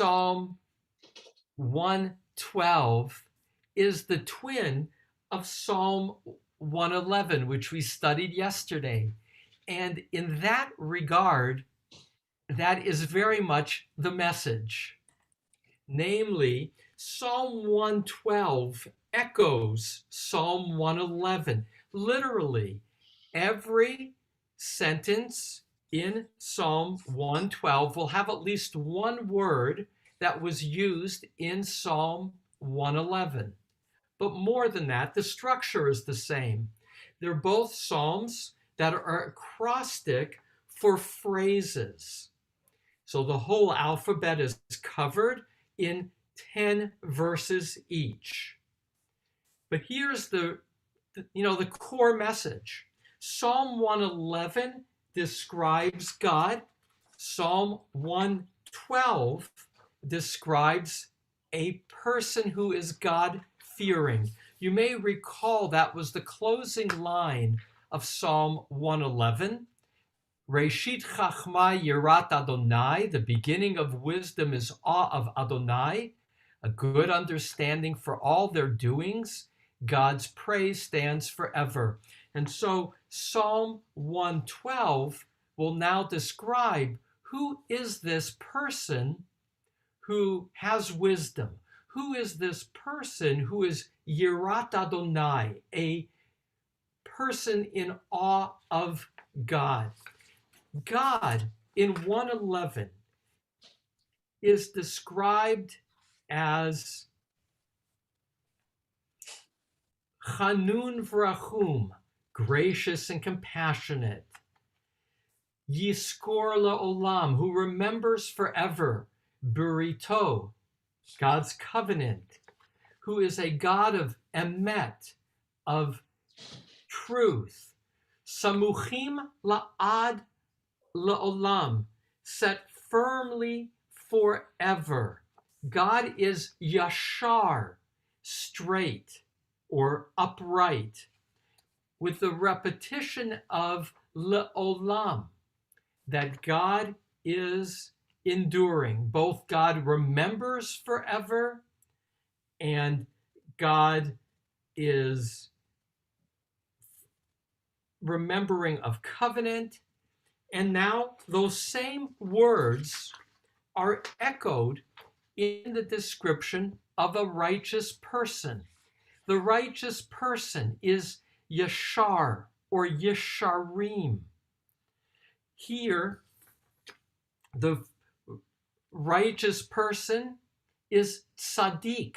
Psalm 112 is the twin of Psalm 111, which we studied yesterday. And in that regard, that is very much the message. Namely, Psalm 112 echoes Psalm 111. Literally, every sentence in Psalm 112 will have at least one word that was used in Psalm 111. But more than that, the structure is the same. They're both psalms that are acrostic for phrases. So the whole alphabet is covered in 10 verses each. But here's the core message. Psalm 111 describes God. Psalm 112 describes a person who is God-fearing. You may recall that was the closing line of Psalm 111. Reshit Chachma Yirat Adonai, the beginning of wisdom is awe of Adonai, a good understanding for all their doings. God's praise stands forever. And so Psalm 112 will now describe who is this person who has wisdom. Who is this person who is Yirat Adonai, a person in awe of God. God in 111 is described as Chanun v'rachum, gracious and compassionate. Yiskor la'olam, who remembers forever. Burito, God's covenant, who is a God of emet, of truth. Samuchim la'ad la'olam, set firmly forever. God is yashar, straight or upright, with the repetition of la'olam, that God is enduring. Both God remembers forever and God is remembering of covenant. And now those same words are echoed in the description of a righteous person. The righteous person is Yashar or Yesharim. Here, the righteous person is Tzaddik.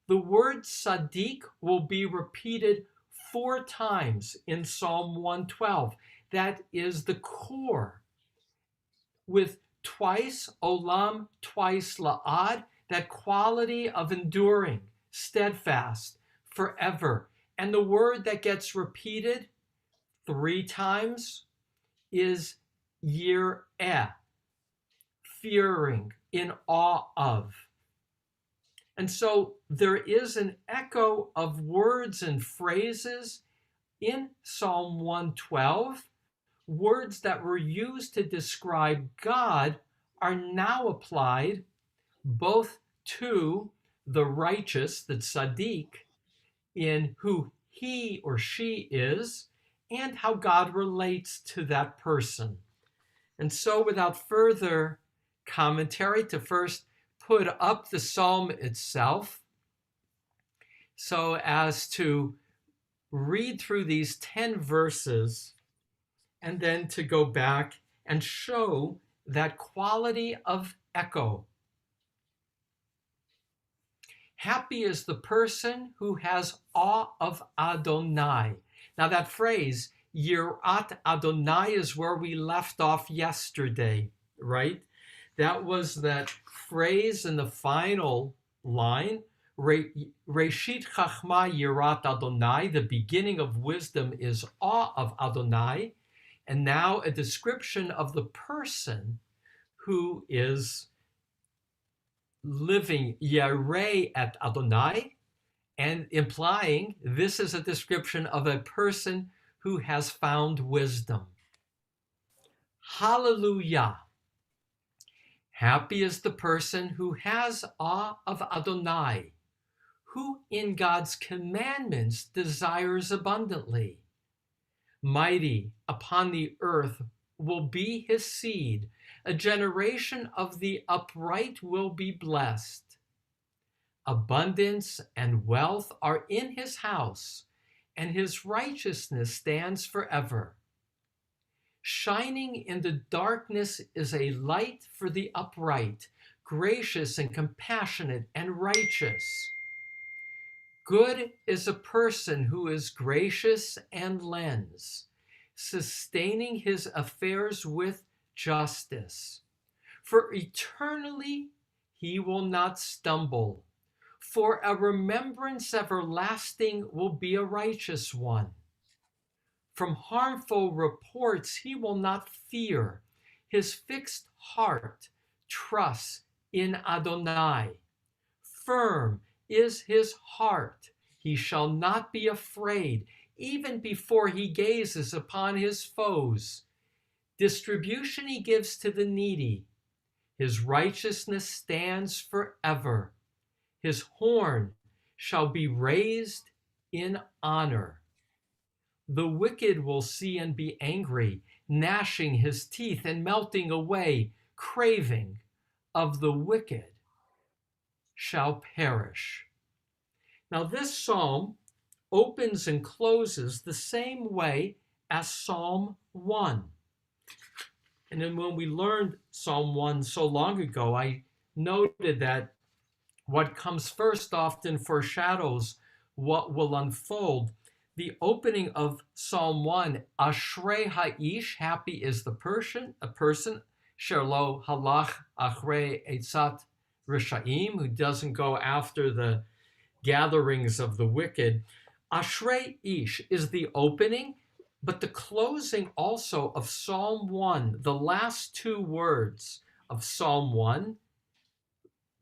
The word Tzaddik will be repeated 4 times in Psalm 112. That is the core, with twice olam, twice la'ad, that quality of enduring, steadfast, forever. And the word that gets repeated 3 times is yireh, fearing, in awe of. And so there is an echo of words and phrases in Psalm 112. Words that were used to describe God are now applied both to the righteous, the tzaddik, in who he or she is, and how God relates to that person. And so without further commentary, to first put up the psalm itself, so as to read through these 10 verses and then to go back and show that quality of echo. Happy is the person who has awe of Adonai. Now that phrase, Yirat Adonai, is where we left off yesterday, right? That was that phrase in the final line, Reshit Chachma Yirat Adonai, the beginning of wisdom is awe of Adonai. And now a description of the person who is living Yareh at Adonai, and implying this is a description of a person who has found wisdom. Hallelujah. Happy is the person who has awe of Adonai, who in God's commandments desires abundantly. Mighty upon the earth will be his seed. A generation of the upright will be blessed. Abundance and wealth are in his house, and his righteousness stands forever. Shining in the darkness is a light for the upright, gracious and compassionate and righteous. Good is a person who is gracious and lends, sustaining his affairs with justice. For eternally he will not stumble, for a remembrance everlasting will be a righteous one. From harmful reports he will not fear. His fixed heart trusts in Adonai. Firm is his heart. He shall not be afraid, even before he gazes upon his foes. Distribution he gives to the needy. His righteousness stands forever. His horn shall be raised in honor. The wicked will see and be angry, gnashing his teeth and melting away. Craving of the wicked shall perish. Now, this psalm opens and closes the same way as Psalm 1. And then when we learned Psalm 1 so long ago, I noted that what comes first often foreshadows what will unfold. The opening of Psalm 1, Ashrei Ha'ish, happy is the person, Sherlo Halach Achrei Eitzat Rishaim, who doesn't go after the gatherings of the wicked. Ashrei Ish is the opening, but the closing also of Psalm 1, the last two words of Psalm 1,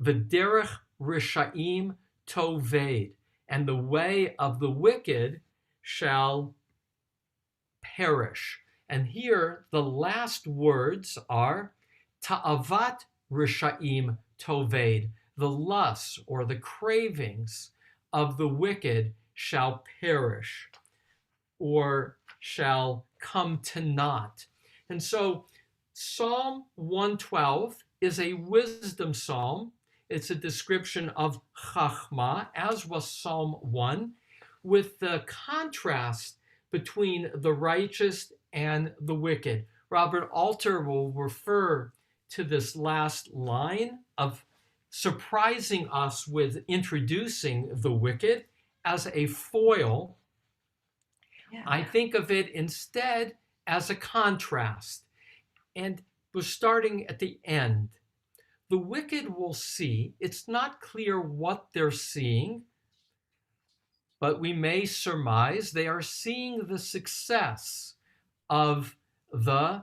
V'derech Rishaim Toved, and the way of the wicked shall perish. And here the last words are Ta'avat Rishaim Toved, the lusts or the cravings of the wicked shall perish or shall come to naught. And so Psalm 112 is a wisdom psalm. It's a description of Chachma, as was Psalm 1, with the contrast between the righteous and the wicked. Robert Alter will refer to this last line of surprising us with introducing the wicked as a foil. Yeah. I think of it instead as a contrast. And we're starting at the end. The wicked will see, it's not clear what they're seeing, but we may surmise they are seeing the success of the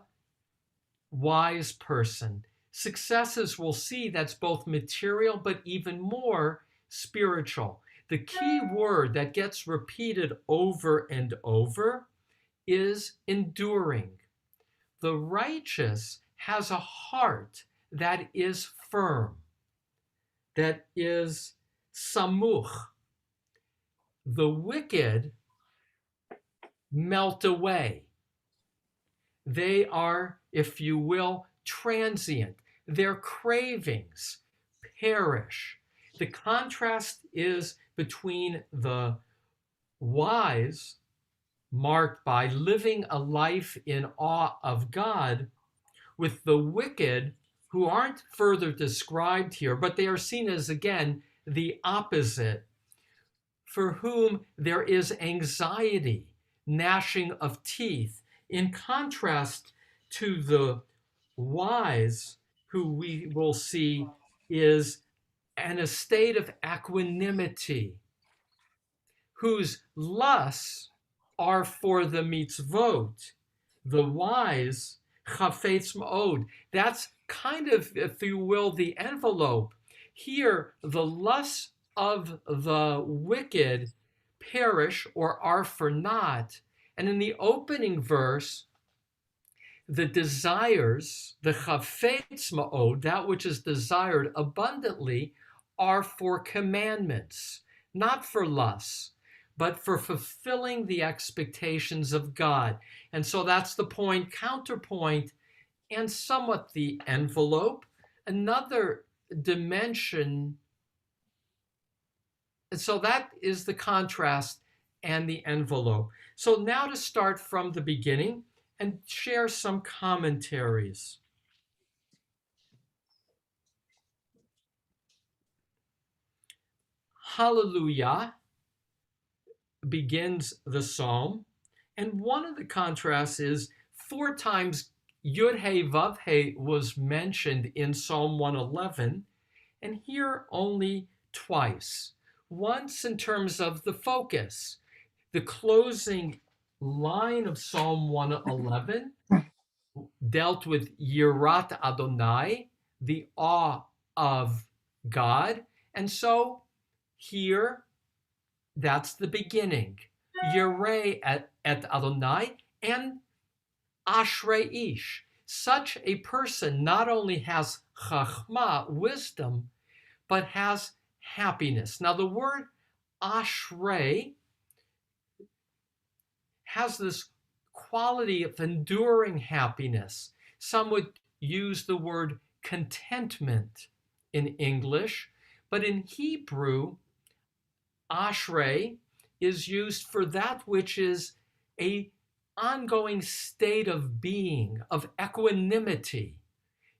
wise person. Successes we'll see that's both material but even more spiritual. The key word that gets repeated over and over is enduring. The righteous has a heart that is firm, that is samuch. The wicked melt away. They are, if you will, transient. Their cravings perish. The contrast is between the wise, marked by living a life in awe of God, with the wicked, who aren't further described here, but they are seen as, again, the opposite, for whom there is anxiety, gnashing of teeth, in contrast to the wise, who we will see is in a state of equanimity, whose lusts are for the mitzvot. The wise, chafetz ma'od. That's kind of, if you will, the envelope. Here, the lusts of the wicked perish or are for naught. And in the opening verse, the desires, the chafetz ma'od, that which is desired abundantly, are for commandments, not for lusts, but for fulfilling the expectations of God. And so that's the point, counterpoint, and somewhat the envelope. Another dimension. And so that is the contrast and the envelope. So now to start from the beginning and share some commentaries. Hallelujah begins the psalm. And one of the contrasts is 4 times Yud He Vav He was mentioned in Psalm 111, and here only twice. Once in terms of the focus. The closing line of Psalm 111 dealt with Yirat Adonai, the awe of God. And so here, that's the beginning. Yireh et Adonai and Ashrei Ish. Such a person not only has chachma, wisdom, but has happiness. Now the word Ashrei has this quality of enduring happiness. Some would use the word contentment in English, but in Hebrew, ashrei is used for that which is a ongoing state of being, of equanimity.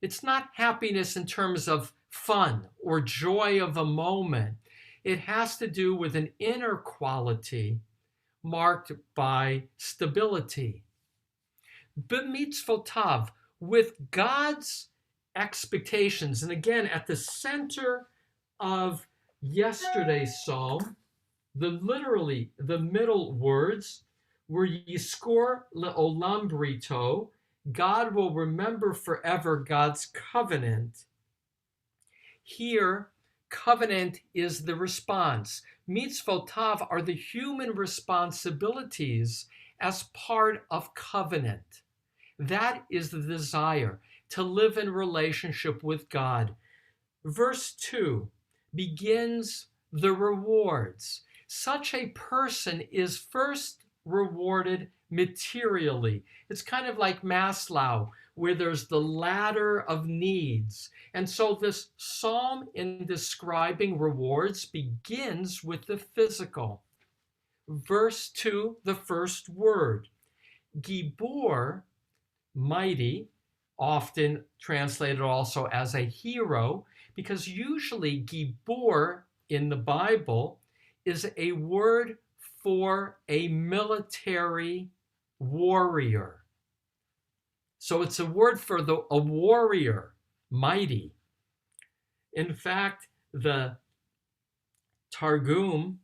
It's not happiness in terms of fun or joy of a moment. It has to do with an inner quality marked by stability. B'mitzvotav, with God's expectations. And again, at the center of yesterday's psalm, literally the middle words were Yizkor le'olam brito, God will remember forever God's covenant. Here, covenant is the response. Mitzvotav are the human responsibilities as part of covenant. That is the desire, to live in relationship with God. Verse 2 begins the rewards. Such a person is first rewarded materially. It's kind of like Maslow, where there's the ladder of needs. And so this psalm in describing rewards begins with the physical. Verse 2, the first word. Gibor, mighty, often translated also as a hero, because usually Gibor in the Bible is a word for a military warrior. So it's a word for a warrior, mighty. In fact, the Targum,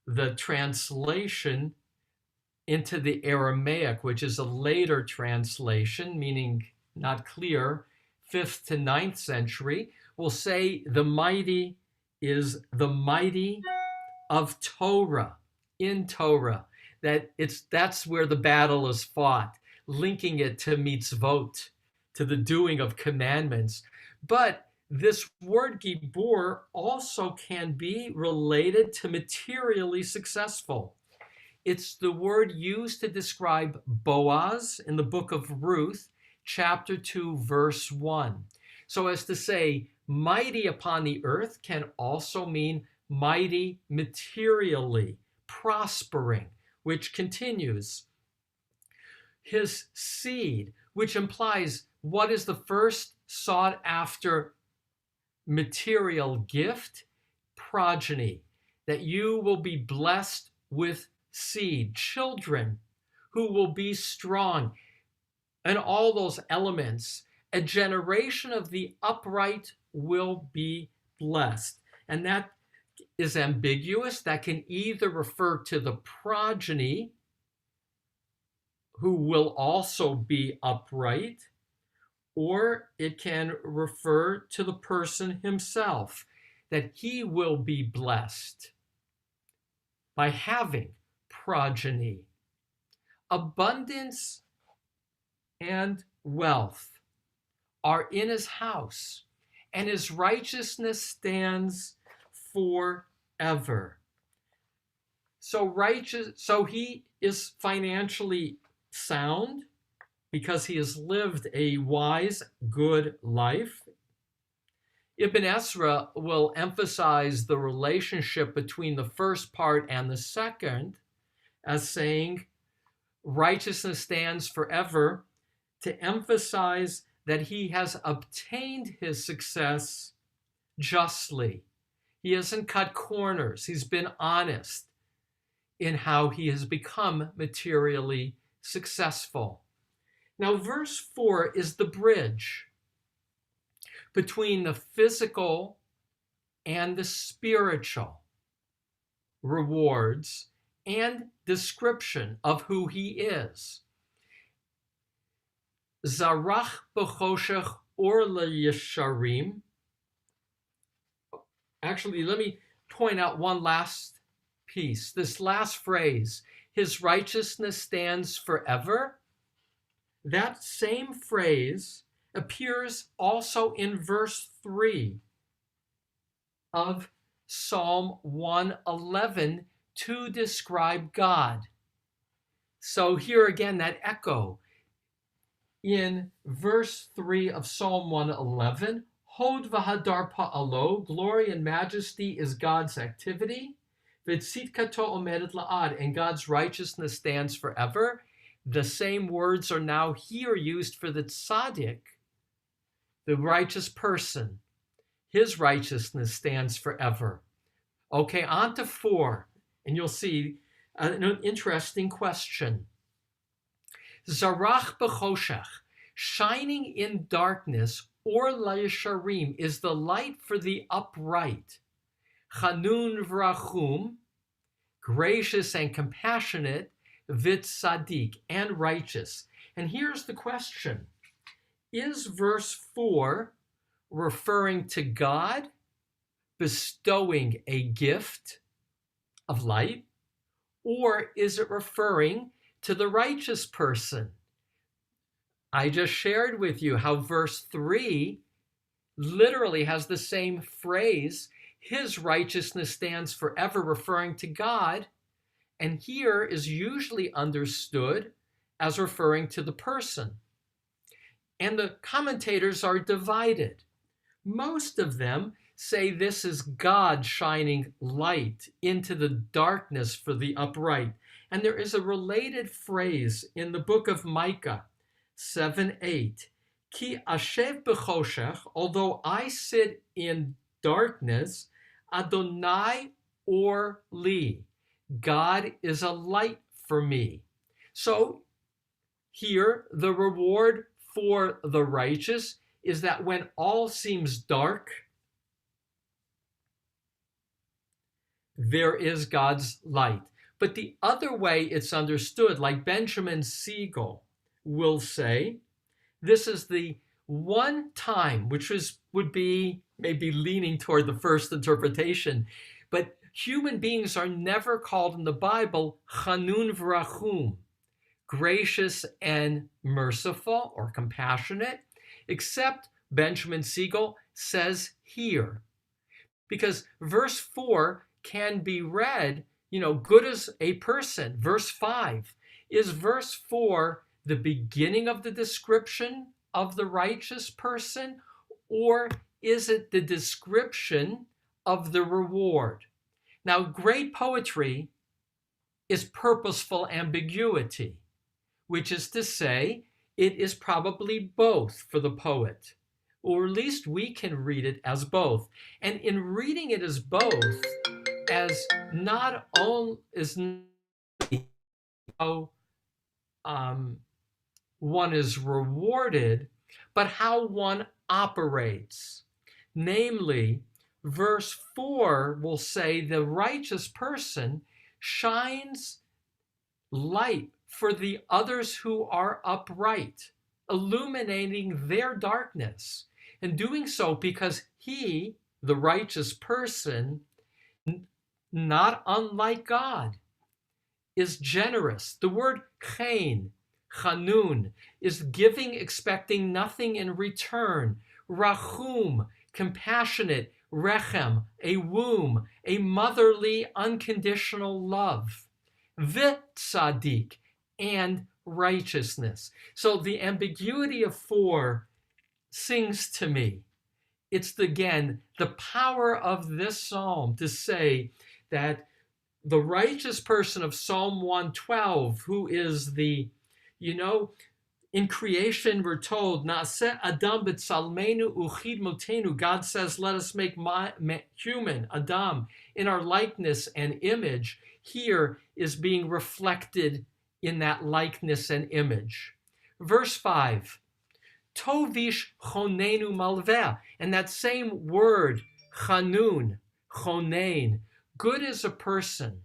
the translation into the Aramaic, which is a later translation, meaning not clear, 5th to 9th century, will say the mighty is the mighty of Torah, in Torah. That's where the battle is fought, linking it to mitzvot, to the doing of commandments. But this word gibor also can be related to materially successful. It's the word used to describe Boaz in the book of Ruth, chapter 2, verse 1. So as to say, mighty upon the earth can also mean mighty materially, prospering, which continues. His seed, which implies what is the first sought after material gift? Progeny, that you will be blessed with seed, children who will be strong, and all those elements. A generation of the upright will be blessed. And that is ambiguous. That can either refer to the progeny, who will also be upright, or it can refer to the person himself, that he will be blessed by having progeny. Abundance and wealth are in his house, and his righteousness stands forever. So he is financially sound because he has lived a wise, good life. Ibn Ezra will emphasize the relationship between the first part and the second as saying righteousness stands forever, to emphasize that he has obtained his success justly. He hasn't cut corners. He's been honest in how he has become materially successful. Now, verse 4 is the bridge between the physical and the spiritual rewards and description of who he is. Zarach b'choshech or leyesharim. Actually, let me point out one last piece. This last phrase, his righteousness stands forever. That same phrase appears also in verse 3 of Psalm 111 to describe God. So here again, that echo. In verse 3 of Psalm 111, Hod v'hadar pa'alo, glory and majesty is God's activity. V'tzidkato omedet la'ad, and God's righteousness stands forever. The same words are now here used for the tzaddik, the righteous person. His righteousness stands forever. Okay, on to 4, and you'll see an interesting question. Zarach b'choshech, shining in darkness, or la'yesharim, is the light for the upright. Chanun v'rachum, gracious and compassionate, v'tzadik, and righteous. And here's the question. Is verse 4 referring to God bestowing a gift of light, or is it referring to the righteous person? I just shared with you how verse 3 literally has the same phrase, his righteousness stands forever, referring to God, and here is usually understood as referring to the person. And the commentators are divided. Most of them say this is God shining light into the darkness for the upright. And there is a related phrase in the book of Micah 7:8. Ki ashev b'choshech, although I sit in darkness, Adonai or li, God is a light for me. So here, the reward for the righteous is that when all seems dark, there is God's light. But the other way it's understood, like Benjamin Siegel will say, this is the one time, which would be maybe leaning toward the first interpretation, but human beings are never called in the Bible chanun v'rachum, gracious and merciful or compassionate, except Benjamin Siegel says here. Because verse 4 can be read, good as a person. Verse 5. Is verse 4 the beginning of the description of the righteous person, or is it the description of the reward? Now, great poetry is purposeful ambiguity, which is to say, it is probably both for the poet, or at least we can read it as both. And in reading it as both, as not only is how one is rewarded, but how one operates. Namely, verse 4 will say the righteous person shines light for the others who are upright, illuminating their darkness, and doing so because he, the righteous person, not unlike God, is generous. The word chen Chanun is giving, expecting nothing in return. Rachum, compassionate. Rechem, a womb, a motherly, unconditional love. V'tzadik, and righteousness. So the ambiguity of 4 sings to me. It's again the power of this psalm to say that the righteous person of Psalm 112, who is the, in creation we're told, Na'aseh Adam b'tzalmenu uchidmotenu. God says, let us make human, Adam, in our likeness and image. Here is being reflected in that likeness and image. Verse 5, Tovish chonenu malveh. And that same word, chanun, chonein, good is a person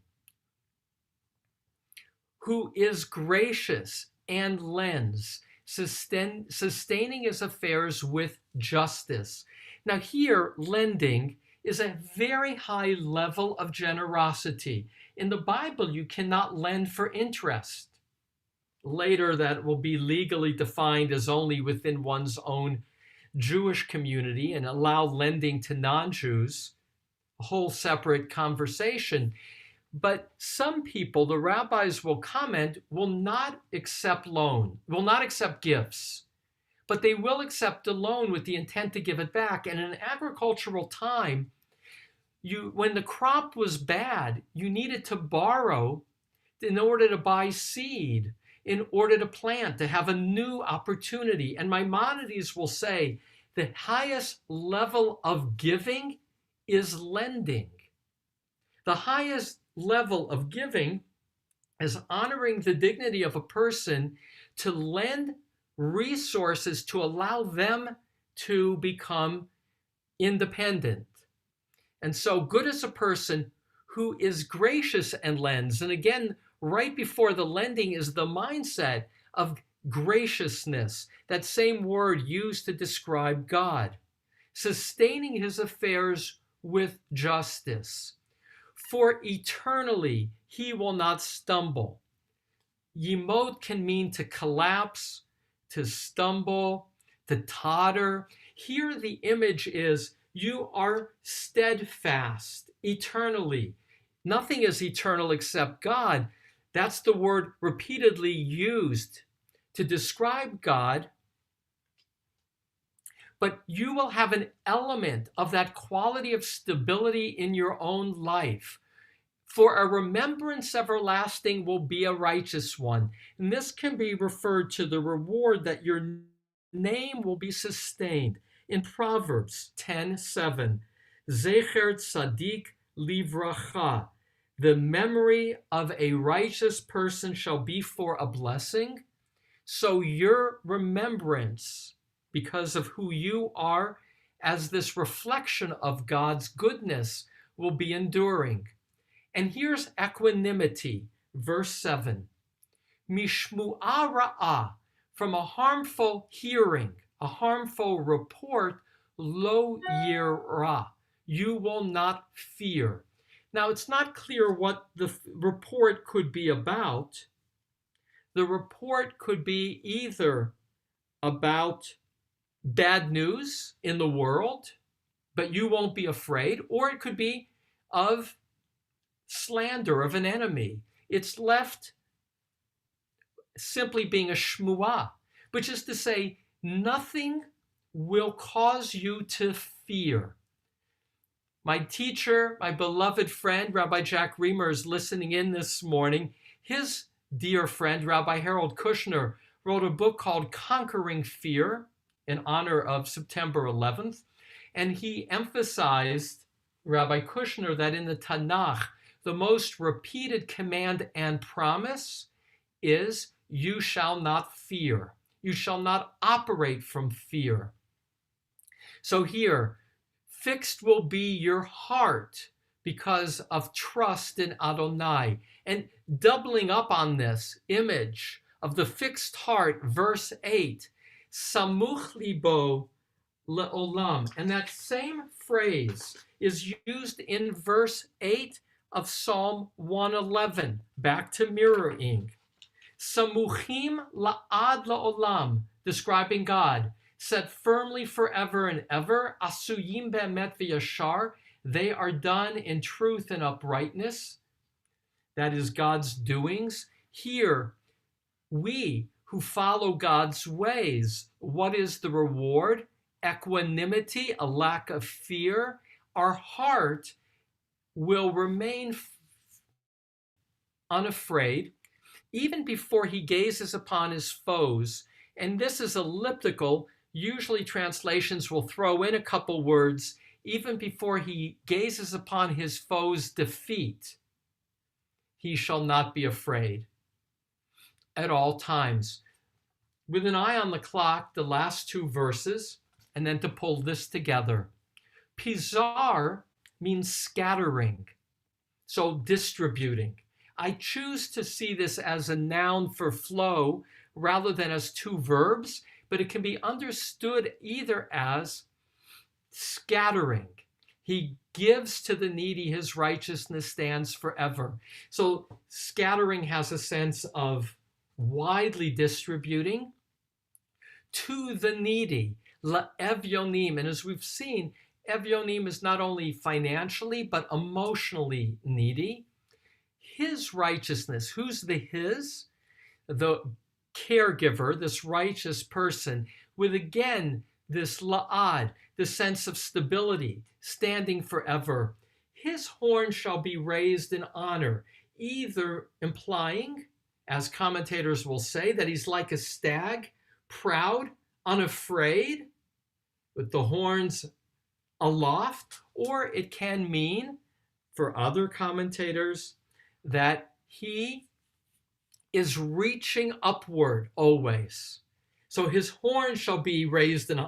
who is gracious and lends, sustaining his affairs with justice. Now here, lending is a very high level of generosity. In the Bible, you cannot lend for interest. Later, that will be legally defined as only within one's own Jewish community and allow lending to non-Jews, a whole separate conversation. But some people, the rabbis will comment, will not accept gifts, but they will accept a loan with the intent to give it back. And in an agricultural time, when the crop was bad, you needed to borrow in order to buy seed, in order to plant, to have a new opportunity. And Maimonides will say the highest level of giving is lending. The highest level of giving is honoring the dignity of a person to lend resources to allow them to become independent. And so good is a person who is gracious and lends. And again, right before the lending is the mindset of graciousness, that same word used to describe God, sustaining his affairs with justice. For eternally he will not stumble. Yimot can mean to collapse, to stumble, to totter. Here the image is you are steadfast eternally. Nothing is eternal except God. That's the word repeatedly used to describe God. But you will have an element of that quality of stability in your own life. For a remembrance everlasting will be a righteous one. And this can be referred to the reward that your name will be sustained. In Proverbs 10:7, Zecher Tzadik Livracha, the memory of a righteous person shall be for a blessing. So your remembrance, because of who you are, as this reflection of God's goodness, will be enduring. And here's equanimity, verse 7. Mishmu'a ra'ah, from a harmful hearing, a harmful report, lo yirah, you will not fear. Now, it's not clear what the report could be about. The report could be either about bad news in the world, but you won't be afraid, or it could be of slander of an enemy. It's left simply being a shmuah, which is to say, nothing will cause you to fear. My teacher, my beloved friend, Rabbi Jack Reamer, is listening in this morning. His dear friend, Rabbi Harold Kushner, wrote a book called Conquering Fear in honor of September 11th. And he emphasized, Rabbi Kushner, that in the Tanakh, the most repeated command and promise is, you shall not fear. You shall not operate from fear. So here, fixed will be your heart because of trust in Adonai. And doubling up on this image of the fixed heart, verse 8, Samuch libo le'olam. And that same phrase is used in verse 8 of Psalm 111, back to mirroring. Samuchim la'ad la'olam, describing God, set firmly forever and ever. Asuyim be'emet v'yashar, they are done in truth and uprightness. That is God's doings. Here, we who follow God's ways, what is the reward? Equanimity, a lack of fear. Our heart will remain unafraid even before he gazes upon his foes. And this is elliptical. Usually translations will throw in a couple words, even before he gazes upon his foes' defeat. He shall not be afraid at all times. With an eye on the clock, the last two verses, and then to pull this together. Pizar means scattering, so distributing. I choose to see this as a noun for flow rather than as two verbs, but it can be understood either as scattering. He gives to the needy, his righteousness stands forever. So scattering has a sense of widely distributing to the needy, la'evyonim. And as we've seen, evyonim is not only financially, but emotionally needy. His righteousness, who's the his? The caregiver, this righteous person, with again this la'ad, the sense of stability, standing forever. His horn shall be raised in honor, either implying, as commentators will say, that he's like a stag, proud, unafraid, with the horns aloft, or it can mean, for other commentators, that he is reaching upward always. So his horn shall be raised in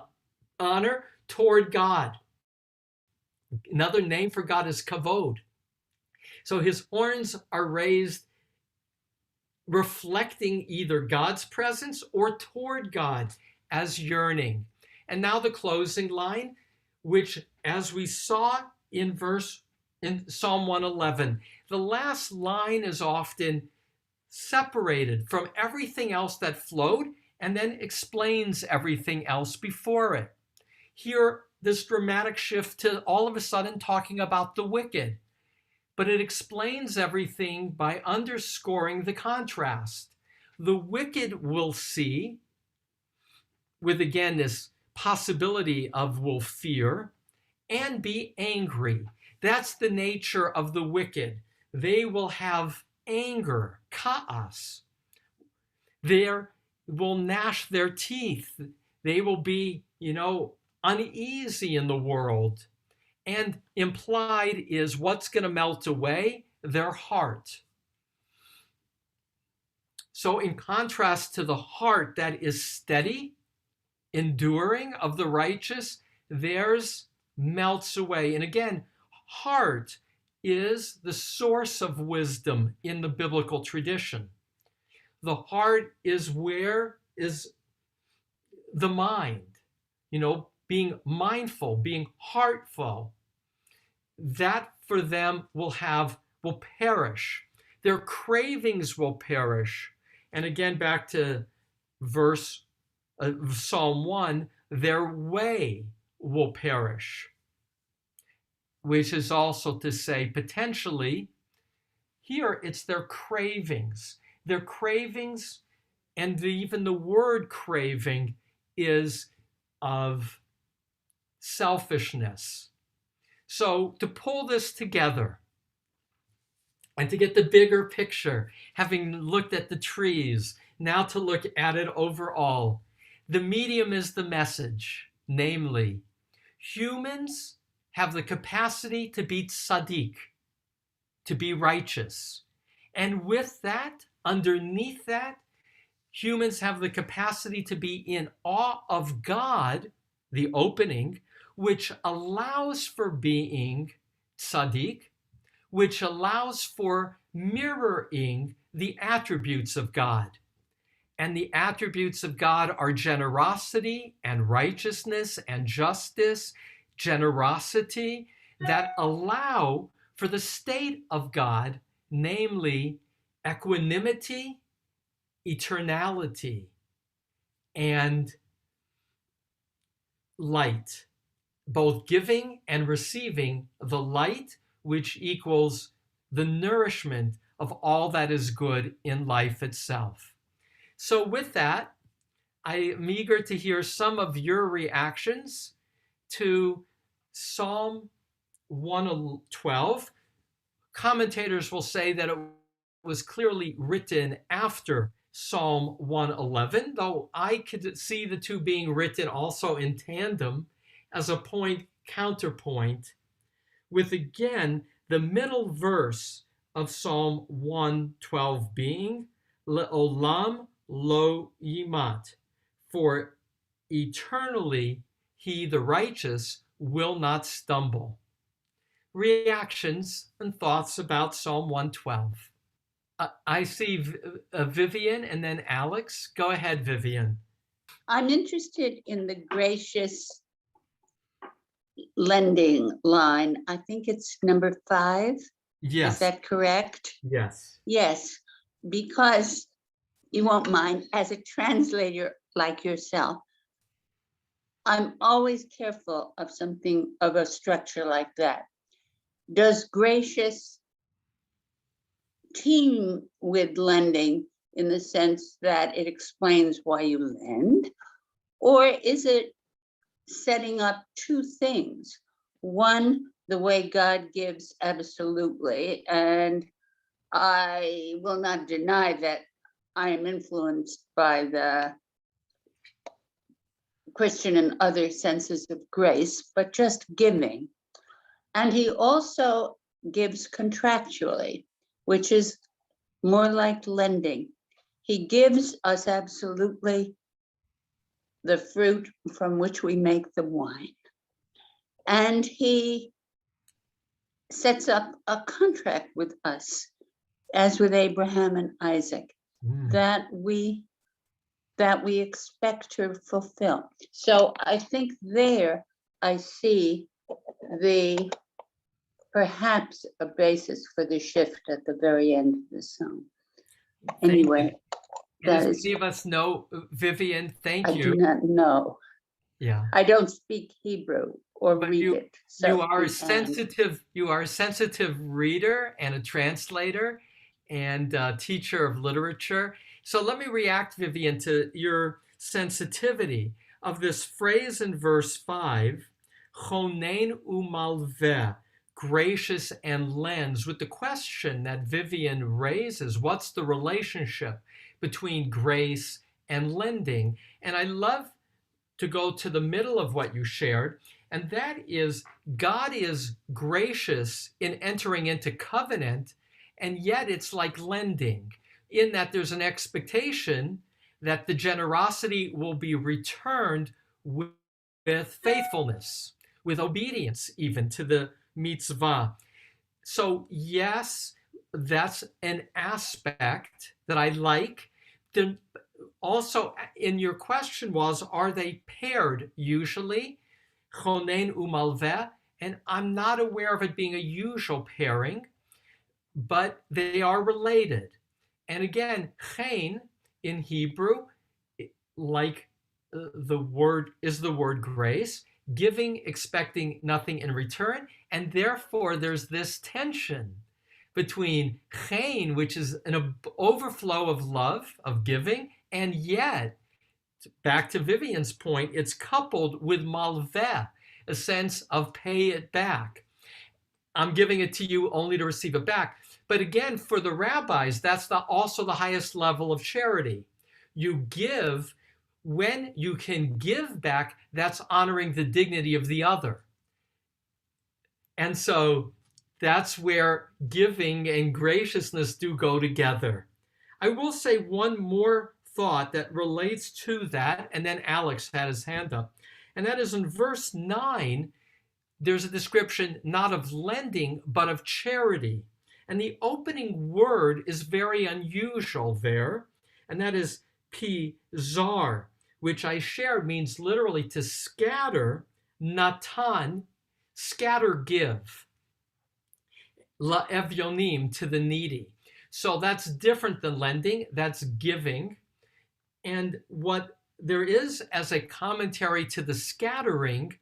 honor toward God. Another name for God is kavod. So his horns are raised reflecting either God's presence or toward God as yearning. And now the closing line, which as we saw in Psalm 111, the last line is often separated from everything else that flowed and then explains everything else before it. Here, this dramatic shift to all of a sudden talking about the wicked, but it explains everything by underscoring the contrast. The wicked will see, with again this possibility of will fear and be angry. That's the nature of the wicked. They will have anger, ka'as. They will gnash their teeth. They will be, uneasy in the world. And implied is what's going to melt away? Their heart. So in contrast to the heart that is steady, enduring of the righteous, theirs melts away. And again, heart is the source of wisdom in the biblical tradition. The heart is where is the mind, being mindful, being heartful. That for them will perish. Their cravings will perish. And again, back to Psalm 1, their way will perish, which is also to say, potentially, here it's their cravings. Their cravings, and even the word craving is of selfishness. So to pull this together and to get the bigger picture, having looked at the trees, now to look at it overall, the medium is the message, namely, humans have the capacity to be tzaddik, to be righteous. And with that, underneath that, humans have the capacity to be in awe of God, the opening, which allows for being tzaddik, which allows for mirroring the attributes of God. And the attributes of God are generosity and righteousness and justice, generosity that allow for the state of God, namely equanimity eternality, and light, both giving and receiving the light, which equals the nourishment of all that is good in life itself. So, with that, I am eager to hear some of your reactions to Psalm 112. Commentators will say that it was clearly written after Psalm 111, though I could see the two being written also in tandem as a point counterpoint, with again the middle verse of Psalm 112 being Le'olam lo yimat, for eternally he, the righteous, will not stumble. Reactions and thoughts about Psalm 112. I see Vivian and then Alex. Go ahead, Vivian. I'm interested in the gracious lending line. I think it's number 5. Yes. Is that correct? Yes. Yes, because you won't mind, as a translator like yourself, I'm always careful of something of a structure like that. Does gracious team with lending in the sense that it explains why you lend? Or is it setting up two things? One, the way God gives absolutely, and I will not deny that I am influenced by the Christian and other senses of grace, but just giving. And he also gives contractually, which is more like lending. He gives us absolutely the fruit from which we make the wine. And he sets up a contract with us, as with Abraham and Isaac, that we expect to fulfill. So I think there I see perhaps a basis for the shift at the very end of the song. Anyway, that is. Any of us know, Vivian? Thank you. I do not know. Yeah. I don't speak Hebrew or read it. So you are sensitive. You are a sensitive reader and a translator and a teacher of literature. So let me react, Vivian, to your sensitivity of this phrase in verse 5, chonen umalveh, gracious and lends, with the question that Vivian raises: what's the relationship between grace and lending? And I love to go to the middle of what you shared, and that is God is gracious in entering into covenant, and yet it's like lending, in that there's an expectation that the generosity will be returned with faithfulness, with obedience even to the mitzvah. So yes, that's an aspect that I like. Also, in your question was, are they paired usually? Chonen umalveh, and I'm not aware of it being a usual pairing, but they are related. And again, chen in Hebrew, like the word grace, giving, expecting nothing in return, and therefore there's this tension between chen, which is an overflow of love, of giving, and yet, back to Vivian's point, it's coupled with malveh, a sense of pay it back. I'm giving it to you only to receive it back. But again, for the rabbis, that's also the highest level of charity. You give when you can give back, that's honoring the dignity of the other. And so that's where giving and graciousness do go together. I will say one more thought that relates to that, and then Alex had his hand up, and that is in verse 9, there's a description not of lending, but of charity. And the opening word is very unusual there, and that is pizar, which I shared means literally to scatter, natan, scatter, give, la'evyonim, to the needy. So that's different than lending, that's giving. And what there is as a commentary to the scattering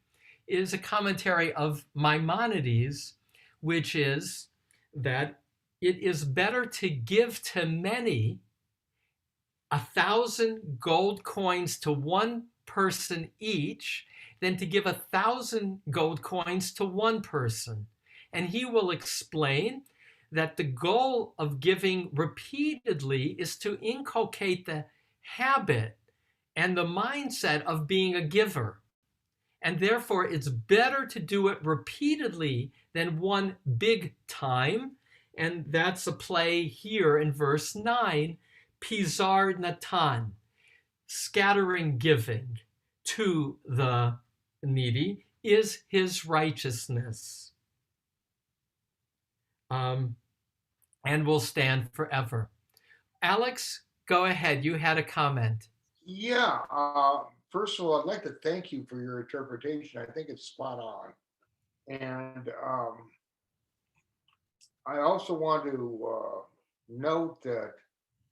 is a commentary of Maimonides, which is that it is better to give to many 1,000 gold coins to one person each than to give 1,000 gold coins to one person. And he will explain that the goal of giving repeatedly is to inculcate the habit and the mindset of being a giver. And therefore, it's better to do it repeatedly than one big time. And that's a play here in verse 9, Pizar Natan, scattering giving to the needy is his righteousness, and will stand forever. Alex, go ahead. You had a comment. Yeah. First of all, I'd like to thank you for your interpretation. I think it's spot on. And I also want to note that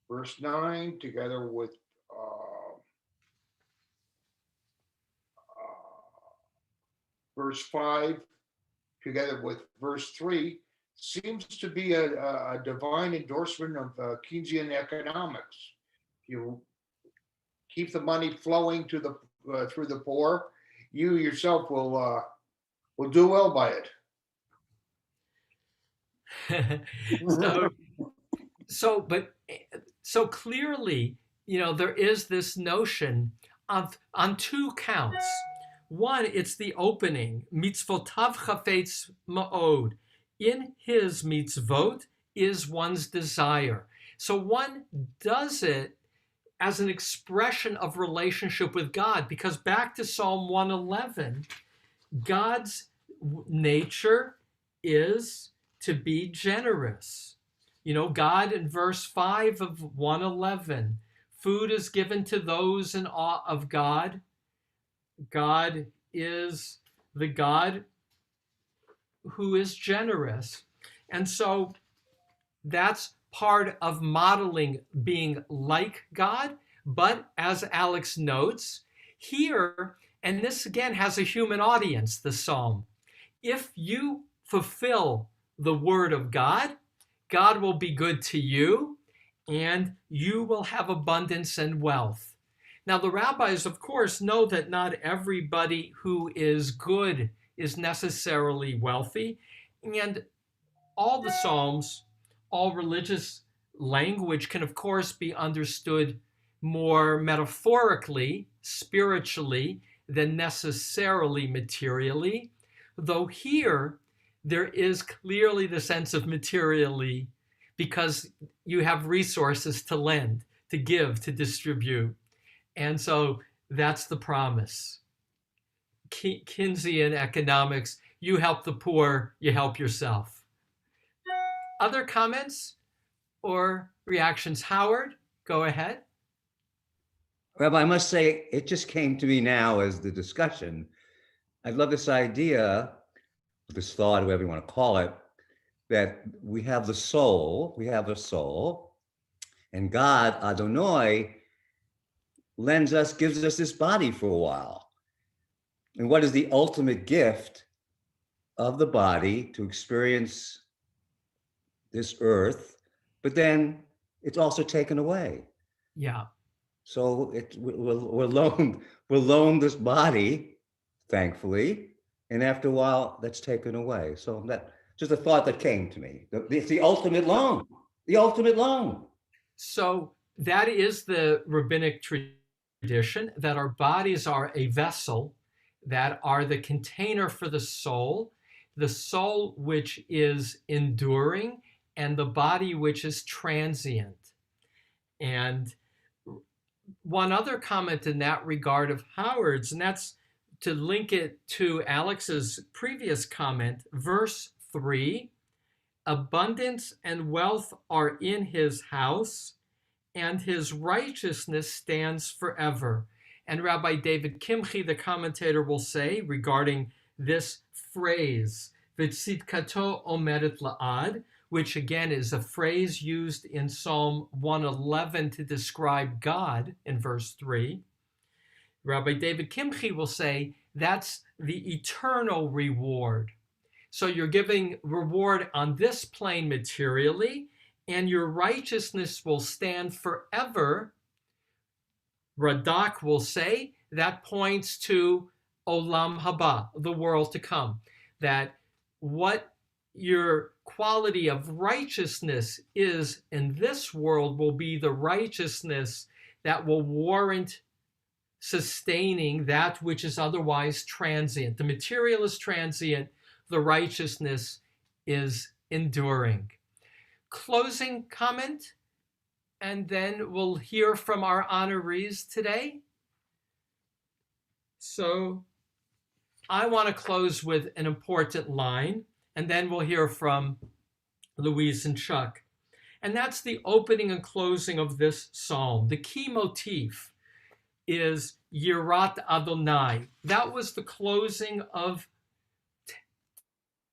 verse 9, together with verse 5, together with verse 3, seems to be a divine endorsement of Keynesian economics. You keep the money flowing to the through the poor, you yourself will do well by it. So clearly, there is this notion of on two counts. One, it's the opening, mitzvotav chafetz ma'od. In his mitzvot is one's desire. So one does it as an expression of relationship with God, because back to Psalm 111, God's nature is to be generous. God in verse 5 of 111, food is given to those in awe of God. God is the God who is generous. And so that's part of modeling being like God. But as Alex notes here, and this again has a human audience, the psalm, if you fulfill the word of God, God will be good to you and you will have abundance and wealth. Now, the rabbis, of course, know that not everybody who is good is necessarily wealthy. And all the Psalms, all religious language can, of course, be understood more metaphorically, spiritually, than necessarily materially. Though here, there is clearly the sense of materially, because you have resources to lend, to give, to distribute. And so that's the promise. Keynesian economics, you help the poor, you help yourself. Other comments or reactions? Howard, go ahead. Rabbi, I must say, it just came to me now as the discussion. I love this idea, this thought, whatever you want to call it, that we have a soul, and God, Adonai, gives us this body for a while. And what is the ultimate gift of the body? To experience this earth, but then it's also taken away. Yeah. So we're loaned this body, thankfully, and after a while, that's taken away. So that just a thought that came to me. It's the ultimate loan. The ultimate loan. So that is the rabbinic tradition, that our bodies are a vessel, that are the container for the soul which is enduring, and the body which is transient. And one other comment in that regard of Howard's, and that's to link it to Alex's previous comment, verse 3, abundance and wealth are in his house, and his righteousness stands forever. And Rabbi David Kimchi, the commentator, will say regarding this phrase, V'tzidkato omedet la'ad, which again is a phrase used in Psalm 111 to describe God in verse 3. Rabbi David Kimchi will say that's the eternal reward. So you're giving reward on this plane materially, and your righteousness will stand forever. Radak will say that points to Olam Haba, the world to come, that what your quality of righteousness is in this world will be the righteousness that will warrant sustaining that which is otherwise transient. The material is transient, the righteousness is enduring. Closing comment, and then we'll hear from our honorees today. So I want to close with an important line, and then we'll hear from Louise and Chuck. And that's the opening and closing of this psalm. The key motif is Yirat Adonai. That was the closing of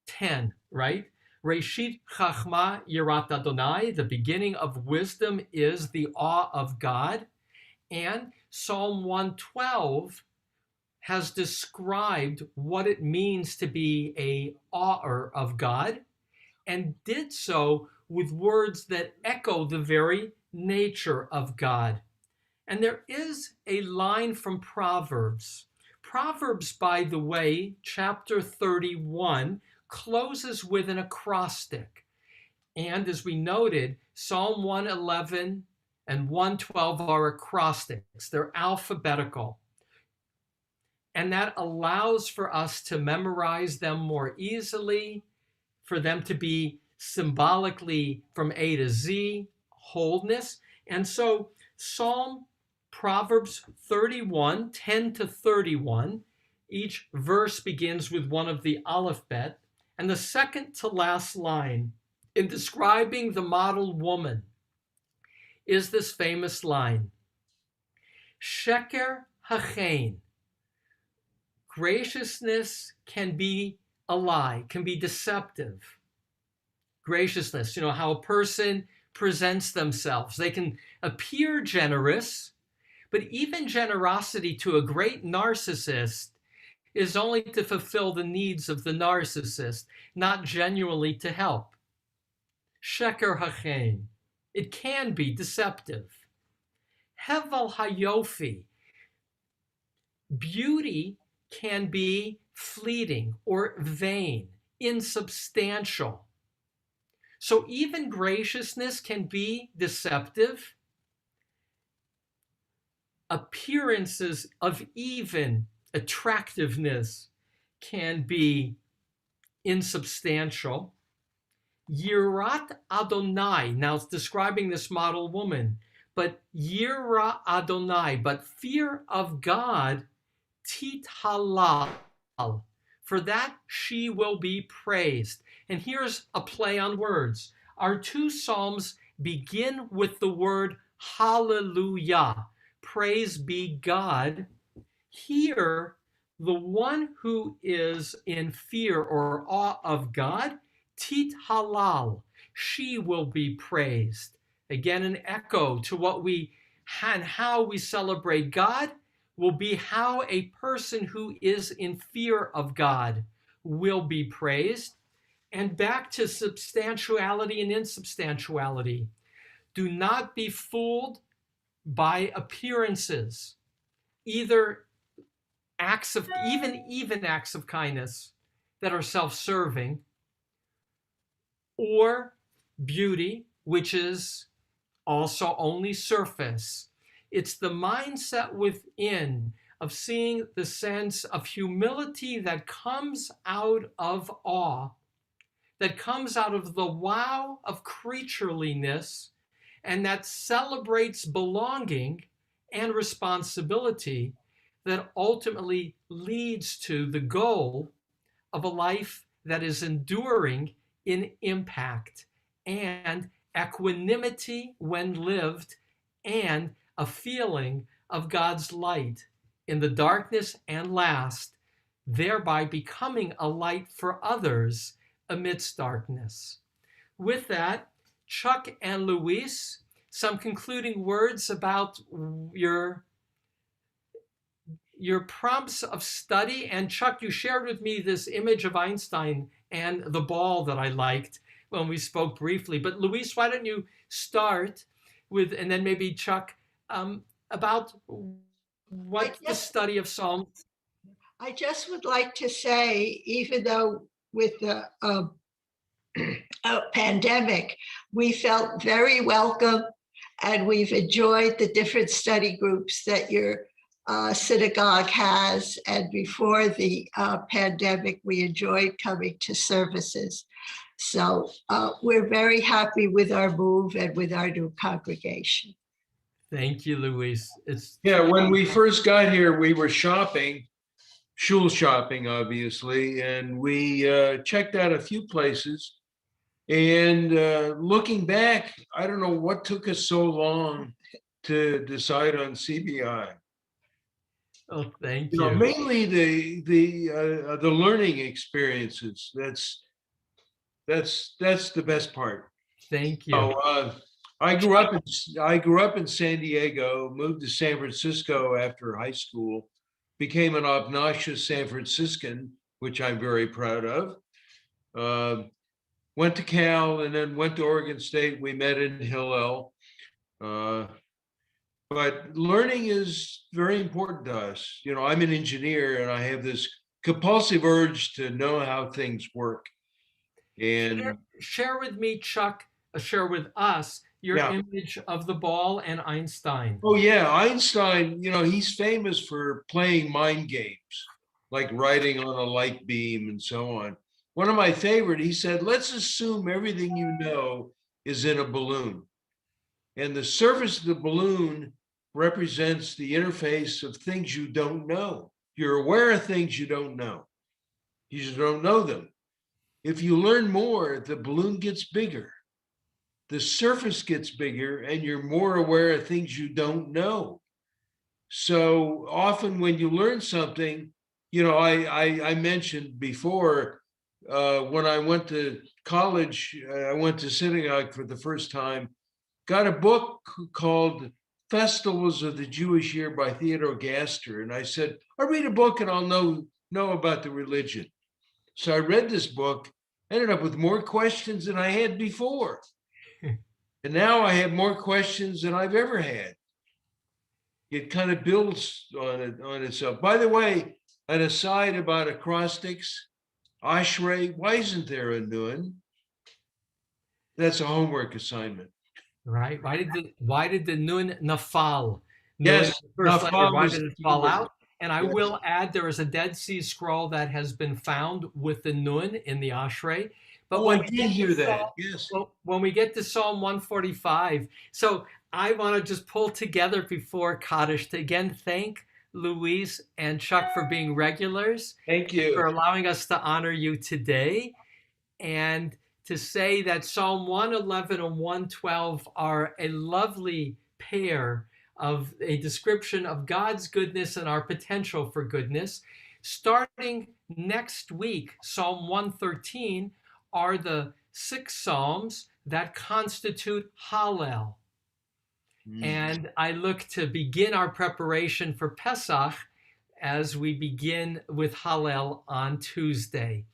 10, right? Reshit Chachma Yirat Adonai, the beginning of wisdom is the awe of God. And Psalm 112 has described what it means to be a awer of God, and did so with words that echo the very nature of God. And there is a line from Proverbs. Proverbs, by the way, chapter 31, closes with an acrostic. And as we noted, Psalm 111 and 112 are acrostics. They're alphabetical. And that allows for us to memorize them more easily, for them to be symbolically from A to Z, wholeness. And so Proverbs 31, 10 to 31, each verse begins with one of the alphabet, and the second to last line in describing the model woman is this famous line, Sheker hachein. Graciousness can be a lie, can be deceptive. Graciousness, how a person presents themselves. They can appear generous, but even generosity to a great narcissist is only to fulfill the needs of the narcissist, not genuinely to help. Sheker hachein. It can be deceptive. Hevel hayofi. Beauty can be fleeting or vain, insubstantial. So even graciousness can be deceptive. Appearances of even attractiveness can be insubstantial. Yirat Adonai, now it's describing this model woman, but Yira Adonai, but fear of God, tit halal, for that she will be praised. And here's a play on words. Our two psalms begin with the word hallelujah, praise be God. Here, the one who is in fear or awe of God, tit halal, she will be praised. Again, an echo to what we and how we celebrate God will be how a person who is in fear of God will be praised. And back to substantiality and insubstantiality. Do not be fooled by appearances, either acts of even acts of kindness that are self-serving, or beauty, which is also only surface. It's the mindset within of seeing the sense of humility that comes out of awe, that comes out of the wow of creatureliness, and that celebrates belonging and responsibility, that ultimately leads to the goal of a life that is enduring in impact and equanimity when lived, and a feeling of God's light in the darkness, and last, thereby becoming a light for others amidst darkness. with that, Chuck and Luis, some concluding words about your prompts of study. And Chuck, you shared with me this image of Einstein and the ball that I liked when we spoke briefly. But Luis, why don't you start with, and then maybe Chuck, about what the study of Psalm. I just would like to say, even though with the pandemic, we felt very welcome, and we've enjoyed the different study groups that your synagogue has. And before the pandemic, we enjoyed coming to services. So we're very happy with our move and with our new congregation. Thank you, Luis. Yeah, when we first got here, we were shopping, shul shopping, obviously, and we checked out a few places. And looking back, I don't know what took us so long to decide on CBI. Oh, thank You know, you. mainly the learning experiences. That's the best part. Thank you. So, I grew up in San Diego, moved to San Francisco after high school, became an obnoxious San Franciscan, which I'm very proud of. Went to Cal and then went to Oregon State. We met in Hillel. But learning is very important to us. You know, I'm an engineer and I have this compulsive urge to know how things work. And share with me, Chuck, share with us your Yeah. image of the ball and Einstein. oh yeah, Einstein, you know, he's famous for playing mind games, like riding on a light beam and so on. One of my favorite, he said, let's assume everything you know is in a balloon. And the surface of the balloon represents the interface of things you don't know. You're aware of things you don't know. You just don't know them. If you learn more, the balloon gets bigger. The surface gets bigger and you're more aware of things you don't know. So often when you learn something, you know, I mentioned before, when I went to college, I went to synagogue for the first time, got a book called Festivals of the Jewish Year by Theodore Gaster. And I said, I'll read a book and I'll know about the religion. So I read this book, ended up with more questions than I had before. And now I have more questions than I've ever had. It kind of builds on itself. By the way, an aside about acrostics, Ashrei, why isn't there a nun? That's a homework assignment. Right? Why did the nun nafal? Yes, First letter, nafal why was did it the fall word. out? And I Yes. will add, there is a Dead Sea Scroll that has been found with the nun in the Ashrei. But Oh, I when we did get hear to that. Psalm- Yes. well, when we get to Psalm 145, so I want to just pull together before Kaddish to again thank Luis and Chuck for being regulars, Thank for you. allowing us to honor you today, and to say that Psalm 111 and 112 are a lovely pair of a description of God's goodness and our potential for goodness. Starting next week, Psalm 113 are the 6 Psalms that constitute Hallel. And I look to begin our preparation for Pesach as we begin with Hallel on Tuesday.